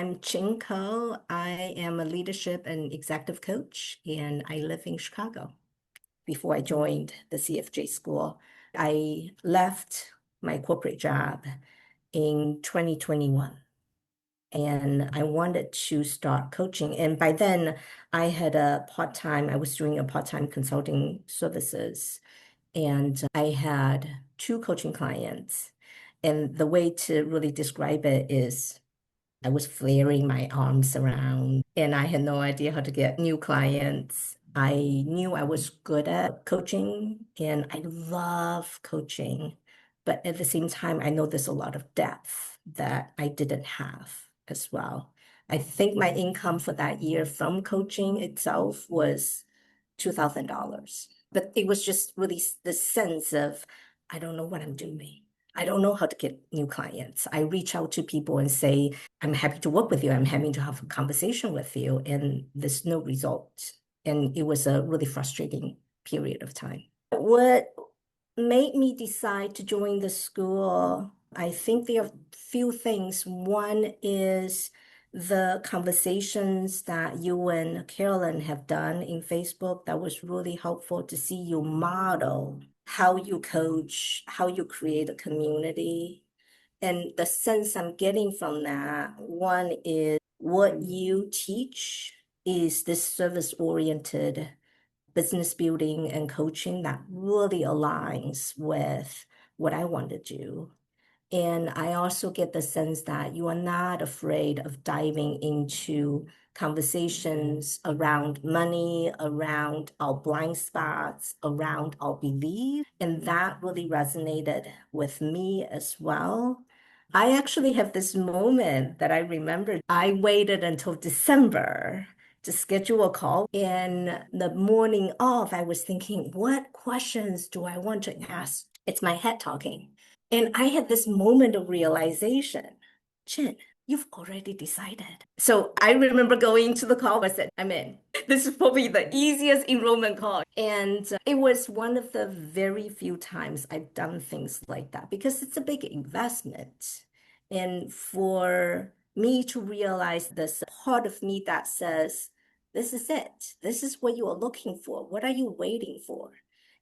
I'm Qin Coe. I am a leadership and executive coach, and I live in Chicago. Before I joined the CFJ school, I left my corporate job in 2021, and I wanted to start coaching. And by then, I was doing a part-time consulting services, and I had two coaching clients. And the way to really describe it is I was flaring my arms around and I had no idea how to get new clients. I knew I was good at coaching and I love coaching. But at the same time, I know there's a lot of depth that I didn't have as well. I think my income for that year from coaching itself was $2,000. But it was just really the sense of, I don't know what I'm doing. I don't know how to get new clients. I reach out to people and say, I'm happy to work with you. I'm happy to have a conversation with you. And there's no result. And it was a really frustrating period of time. What made me decide to join the school, I think there are a few things. One is the conversations that you and Carolyn have done in Facebook. That was really helpful to see you model how you coach, how you create a community. And the sense I'm getting from that, one is what you teach is this service-oriented business building and coaching that really aligns with what I want to do. And I also get the sense that you are not afraid of diving into conversations around money, around our blind spots, around our beliefs. And that really resonated with me as well. I actually have this moment that I remember. I waited until December to schedule a call. And the morning of, I was thinking, what questions do I want to ask? It's my head talking. And I had this moment of realization, Chin, you've already decided. So I remember going to the call. I said, I'm in. This is probably the easiest enrollment call. And it was one of the very few times I've done things like that because it's a big investment. And for me to realize this part of me that says, this is it. This is what you are looking for. What are you waiting for?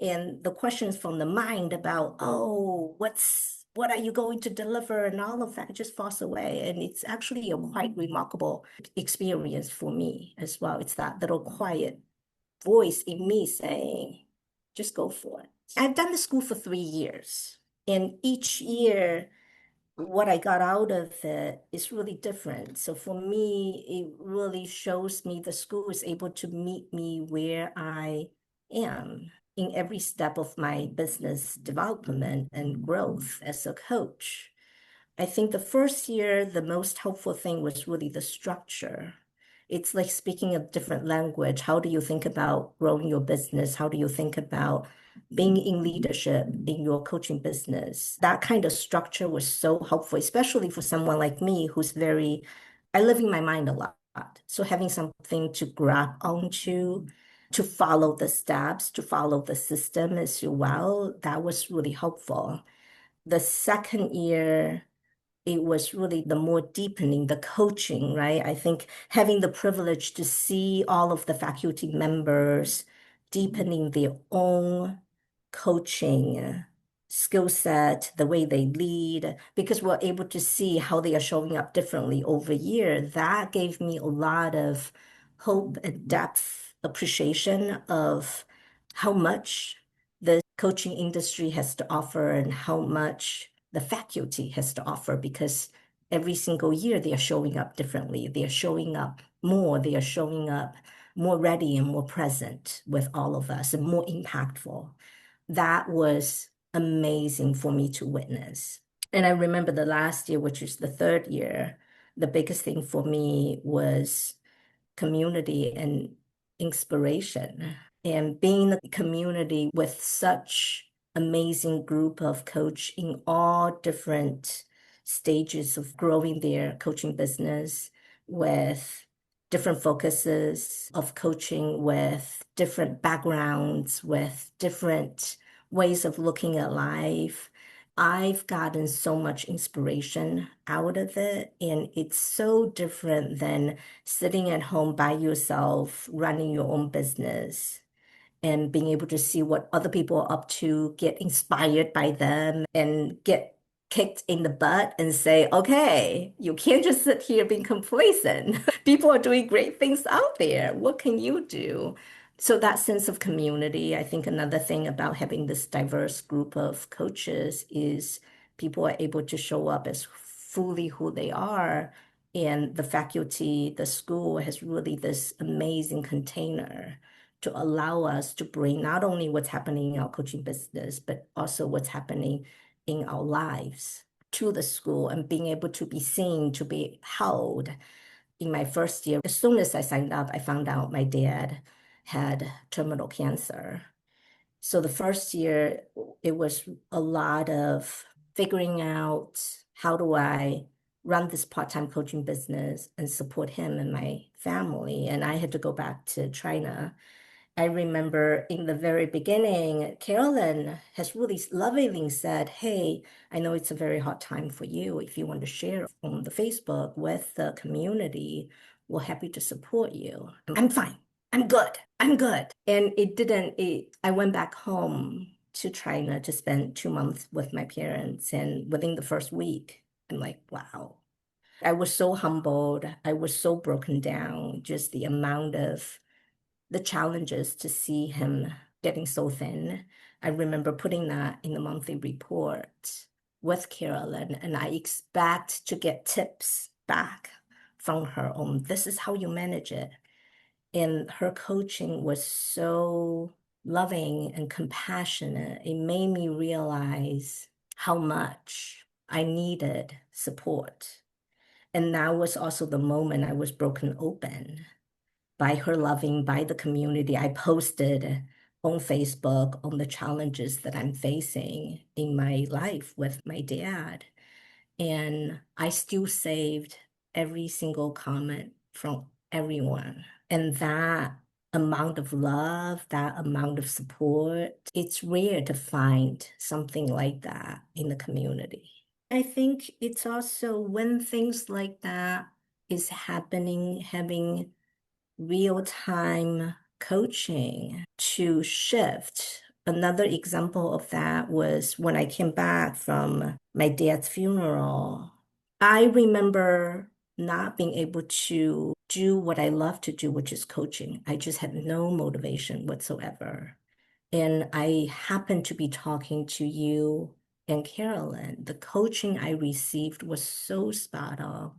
And the questions from the mind about, oh, what are you going to deliver and all of that just falls away. And it's actually a quite remarkable experience for me as well. It's that little quiet voice in me saying, just go for it. I've done the school for 3 years, and each year what I got out of it is really different. So for me, it really shows me the school is able to meet me where I am in every step of my business development and growth as a coach. I think the first year, the most helpful thing was really the structure. It's like speaking a different language. How do you think about growing your business? How do you think about being in leadership in your coaching business? That kind of structure was so helpful, especially for someone like me I live in my mind a lot. So having something to grab onto, to follow the steps, to follow the system as well, that was really helpful. The second year, it was really the more deepening, the coaching, right? I think having the privilege to see all of the faculty members deepening their own coaching skill set, the way they lead, because we're able to see how they are showing up differently over year. That gave me a lot of hope and depth appreciation of how much the coaching industry has to offer and how much the faculty has to offer, because every single year they are showing up differently. They are showing up more. They are showing up more ready and more present with all of us and more impactful. That was amazing for me to witness. And I remember the last year, which is the third year, the biggest thing for me was community and inspiration. And being in a community with such amazing group of coach in all different stages of growing their coaching business, with different focuses of coaching, with different backgrounds, with different ways of looking at life. I've gotten so much inspiration out of it, and it's so different than sitting at home by yourself, running your own business, and being able to see what other people are up to, get inspired by them, and get kicked in the butt and say, okay, you can't just sit here being complacent. People are doing great things out there. What can you do? So that sense of community, I think another thing about having this diverse group of coaches is people are able to show up as fully who they are. And the faculty, the school has really this amazing container to allow us to bring not only what's happening in our coaching business, but also what's happening in our lives to the school and being able to be seen, to be held. In my first year, as soon as I signed up, I found out my dad had terminal cancer. So the first year, it was a lot of figuring out how do I run this part-time coaching business and support him and my family. And I had to go back to China. I remember in the very beginning, Carolyn has really lovingly said, hey, I know it's a very hard time for you. If you want to share on the Facebook with the community, we're happy to support you. I'm fine. I'm good. I'm good. And I went back home to China to spend 2 months with my parents. And within the first week, I'm like, wow. I was so humbled. I was so broken down, just the amount of the challenges to see him getting so thin. I remember putting that in the monthly report with Carolyn, and I expect to get tips back from her on this is how you manage it. And her coaching was so loving and compassionate. It made me realize how much I needed support. And that was also the moment I was broken open by her loving, by the community. I posted on Facebook on the challenges that I'm facing in my life with my dad. And I still saved every single comment from everyone. And that amount of love, that amount of support, it's rare to find something like that in the community. I think it's also when things like that is happening, having real-time coaching to shift. Another example of that was when I came back from my dad's funeral. I remember not being able to do what I love to do, which is coaching. I just had no motivation whatsoever. And I happened to be talking to you and Carolyn. The coaching I received was so spot on,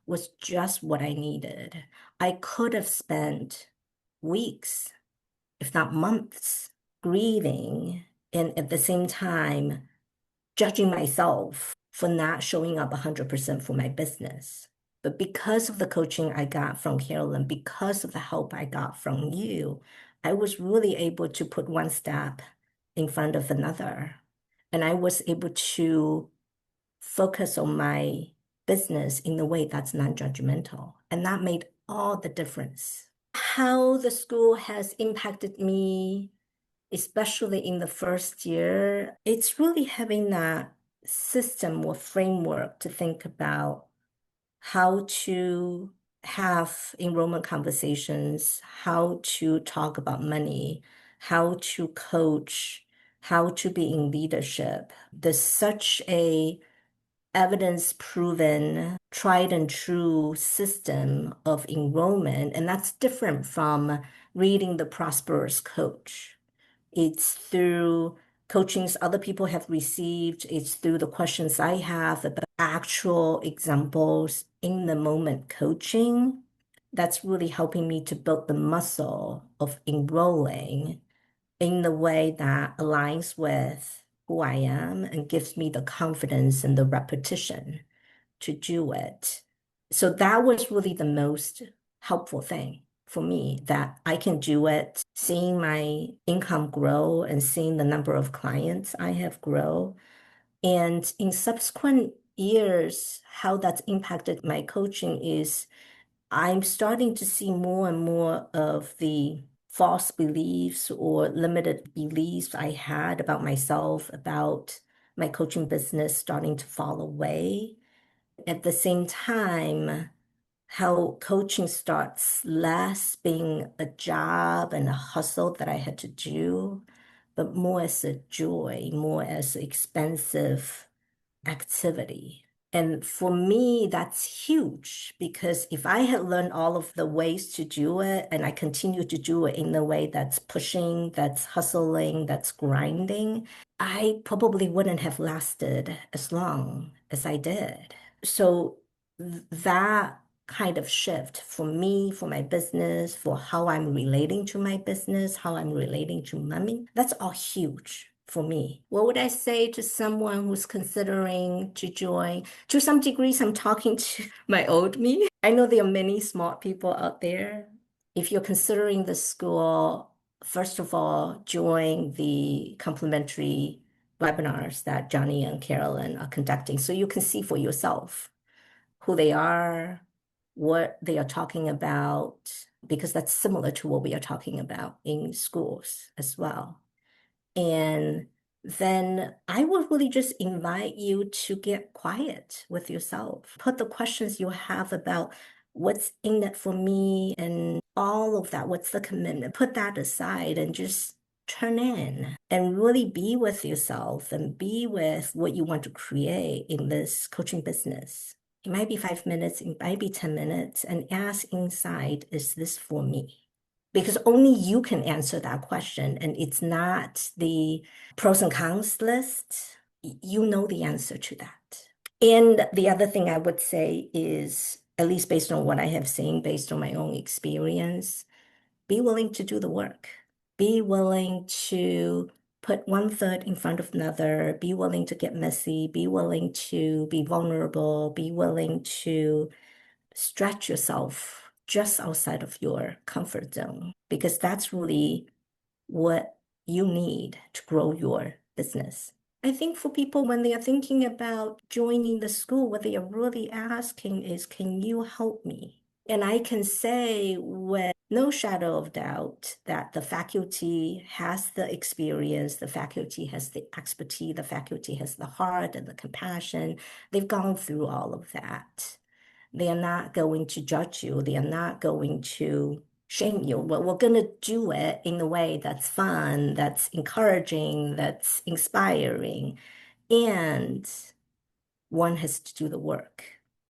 was just what I needed. I could have spent weeks, if not months, grieving and at the same time judging myself for not showing up 100% for my business. But because of the coaching I got from Carolyn, because of the help I got from you, I was really able to put one step in front of another. And I was able to focus on my business in a way that's non-judgmental. And that made all the difference. How the school has impacted me, especially in the first year, it's really having that system or framework to think about how to have enrollment conversations, how to talk about money, how to coach, how to be in leadership. There's such a evidence-proven, tried and true system of enrollment, and that's different from reading The Prosperous Coach. It's through coachings other people have received. It's through the questions I have about actual examples in the moment coaching that's really helping me to build the muscle of enrolling in the way that aligns with who I am and gives me the confidence and the repetition to do it. So that was really the most helpful thing for me, that I can do it, seeing my income grow and seeing the number of clients I have grow. And in subsequent years, how that's impacted my coaching is I'm starting to see more and more of the false beliefs or limited beliefs I had about myself, about my coaching business starting to fall away. At the same time, how coaching starts less being a job and a hustle that I had to do, but more as a joy, more as an expensive activity. And for me, that's huge because if I had learned all of the ways to do it and I continue to do it in the way that's pushing, that's hustling, that's grinding, I probably wouldn't have lasted as long as I did. So that kind of shift for me, for my business, for how I'm relating to my business, how I'm relating to money, that's all huge for me. What would I say to someone who's considering to join? To some degrees, I'm talking to my old me. I know there are many smart people out there. If you're considering the school, first of all, join the complimentary webinars that Johnny and Carolyn are conducting so you can see for yourself who they are, what they are talking about, because that's similar to what we are talking about in schools as well. And then I would really just invite you to get quiet with yourself. Put the questions you have about what's in it for me and all of that. What's the commitment? Put that aside and just turn in and really be with yourself and be with what you want to create in this coaching business. It might be 5 minutes, it might be 10 minutes, and ask inside, is this for me? Because only you can answer that question. And it's not the pros and cons list. You know the answer to that. And the other thing I would say is, at least based on what I have seen, based on my own experience, be willing to do the work. Be willing to put one foot in front of another. Be willing to get messy. Be willing to be vulnerable. Be willing to stretch yourself just outside of your comfort zone because that's really what you need to grow your business. I think for people, when they are thinking about joining the school, what they are really asking is, can you help me? And I can say with no shadow of doubt that the faculty has the experience, the faculty has the expertise, the faculty has the heart and the compassion. They've gone through all of that. They are not going to judge you. They are not going to shame you. But we're going to do it in a way that's fun, that's encouraging, that's inspiring. And one has to do the work.